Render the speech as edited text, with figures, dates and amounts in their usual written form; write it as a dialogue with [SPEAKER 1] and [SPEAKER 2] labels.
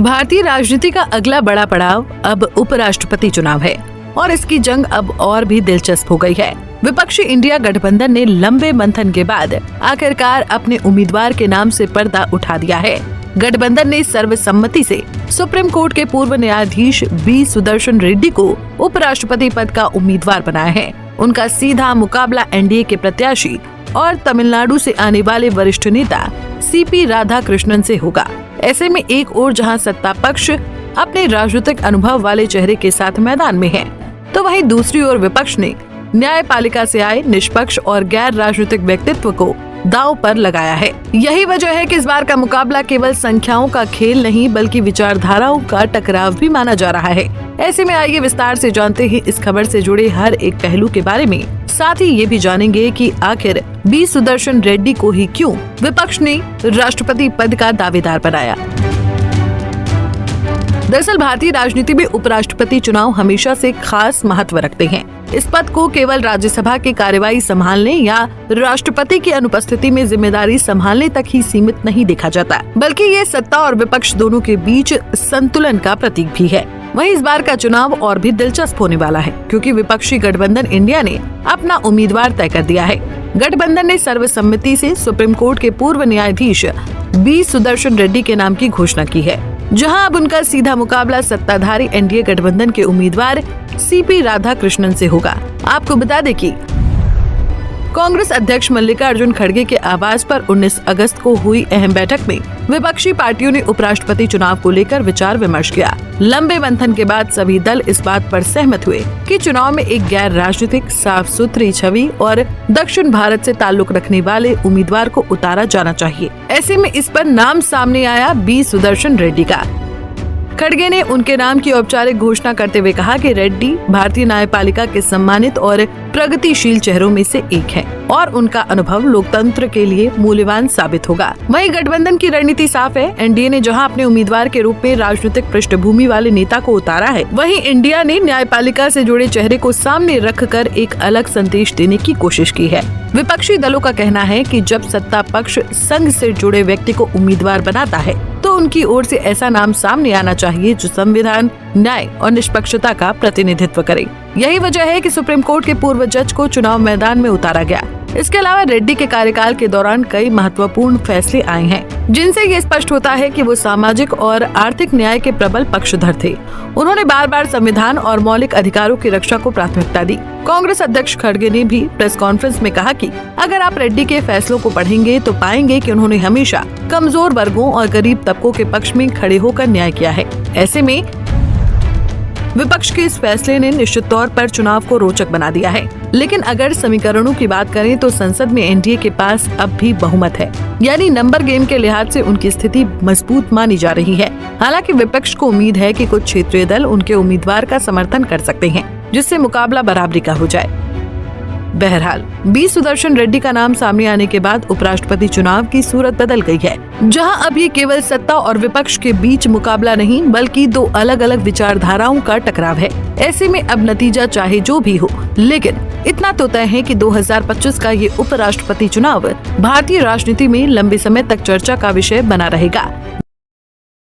[SPEAKER 1] भारतीय राजनीति का अगला बड़ा पड़ाव अब उपराष्ट्रपति चुनाव है और इसकी जंग अब और भी दिलचस्प हो गई है। विपक्षी इंडिया गठबंधन ने लंबे मंथन के बाद आखिरकार अपने उम्मीदवार के नाम से पर्दा उठा दिया है। गठबंधन ने सर्वसम्मति से सुप्रीम कोर्ट के पूर्व न्यायाधीश बी सुदर्शन रेड्डी को उपराष्ट्रपति पद का उम्मीदवार बनाया है। उनका सीधा मुकाबला एनडीए के प्रत्याशी और तमिलनाडु से आने वाले वरिष्ठ नेता सीपी राधाकृष्णन से होगा। ऐसे में एक ओर जहां सत्ता पक्ष अपने राजनीतिक अनुभव वाले चेहरे के साथ मैदान में है, तो वहीं दूसरी ओर विपक्ष ने न्यायपालिका से आए निष्पक्ष और गैर राजनीतिक व्यक्तित्व को दांव पर लगाया है। यही वजह है कि इस बार का मुकाबला केवल संख्याओं का खेल नहीं बल्कि विचारधाराओं का टकराव भी माना जा रहा है। ऐसे में आइए विस्तार से जानते हैं इस खबर से जुड़े हर एक पहलू के बारे में। साथ ही ये भी जानेंगे कि आखिर बी सुदर्शन रेड्डी को ही क्यों विपक्ष ने राष्ट्रपति पद का दावेदार बनाया। दरअसल भारतीय राजनीति में उपराष्ट्रपति चुनाव हमेशा से खास महत्व रखते हैं। इस पद को केवल राज्यसभा की कार्यवाही संभालने या राष्ट्रपति की अनुपस्थिति में जिम्मेदारी संभालने तक ही सीमित नहीं देखा जाता, बल्कि ये सत्ता और विपक्ष दोनों के बीच संतुलन का प्रतीक भी है। वहीं इस बार का चुनाव और भी दिलचस्प होने वाला है, क्योंकि विपक्षी गठबंधन इंडिया ने अपना उम्मीदवार तय कर दिया है। गठबंधन ने सर्वसम्मति से सुप्रीम कोर्ट के पूर्व न्यायाधीश बी सुदर्शन रेड्डी के नाम की घोषणा की है, जहां अब उनका सीधा मुकाबला सत्ताधारी एनडीए गठबंधन के उम्मीदवार सीपी राधाकृष्णन से होगा। आपको बता दें कि कांग्रेस अध्यक्ष मल्लिकार्जुन खड़गे के आवास पर 19 अगस्त को हुई अहम बैठक में विपक्षी पार्टियों ने उपराष्ट्रपति चुनाव को लेकर विचार विमर्श किया। लंबे मंथन के बाद सभी दल इस बात पर सहमत हुए कि चुनाव में एक गैर राजनीतिक, साफ सुथरी छवि और दक्षिण भारत से ताल्लुक रखने वाले उम्मीदवार को उतारा जाना चाहिए। ऐसे में इस पर नाम सामने आया बी सुदर्शन रेड्डी का। खड़गे ने उनके नाम की औपचारिक घोषणा करते हुए कहा कि रेड्डी भारतीय न्यायपालिका के सम्मानित और प्रगतिशील चेहरों में से एक है और उनका अनुभव लोकतंत्र के लिए मूल्यवान साबित होगा। वहीं गठबंधन की रणनीति साफ है। एनडीए ने जहां अपने उम्मीदवार के रूप में राजनीतिक पृष्ठभूमि वाले नेता को उतारा है, वहीं इंडिया ने न्यायपालिका से जुड़े चेहरे को सामने रखकर एक अलग संदेश देने की कोशिश की है। विपक्षी दलों का कहना है कि जब सत्ता पक्ष संघ से जुड़े व्यक्ति को उम्मीदवार बनाता है तो उनकी ओर से ऐसा नाम सामने आना चाहिए जो संविधान, न्याय और निष्पक्षता का प्रतिनिधित्व करे। यही वजह है कि सुप्रीम कोर्ट के पूर्व जज को चुनाव मैदान में उतारा गया। इसके अलावा रेड्डी के कार्यकाल के दौरान कई महत्वपूर्ण फैसले आए हैं, जिनसे ये स्पष्ट होता है कि वो सामाजिक और आर्थिक न्याय के प्रबल पक्षधर थे। उन्होंने बार बार संविधान और मौलिक अधिकारों की रक्षा को प्राथमिकता दी। कांग्रेस अध्यक्ष खड़गे ने भी प्रेस कॉन्फ्रेंस में कहा कि अगर आप रेड्डी के फैसलों को पढ़ेंगे तो पाएंगे कि उन्होंने हमेशा कमजोर वर्गों और गरीब तबकों के पक्ष में खड़े होकर न्याय किया है। ऐसे में विपक्ष के इस फैसले ने निश्चित तौर पर चुनाव को रोचक बना दिया है। लेकिन अगर समीकरणों की बात करें तो संसद में एनडीए के पास अब भी बहुमत है, यानी नंबर गेम के लिहाज से उनकी स्थिति मजबूत मानी जा रही है। हालांकि विपक्ष को उम्मीद है कि कुछ क्षेत्रीय दल उनके उम्मीदवार का समर्थन कर सकते हैं, जिससे मुकाबला बराबरी का हो जाए। बहरहाल बी सुदर्शन रेड्डी का नाम सामने आने के बाद उपराष्ट्रपति चुनाव की सूरत बदल गई है, जहां अब ये केवल सत्ता और विपक्ष के बीच मुकाबला नहीं बल्कि दो अलग अलग विचारधाराओं का टकराव है। ऐसे में अब नतीजा चाहे जो भी हो, लेकिन इतना तो तय है कि 2025 का ये उपराष्ट्रपति चुनाव भारतीय राजनीति में लंबे समय तक चर्चा का विषय बना रहेगा।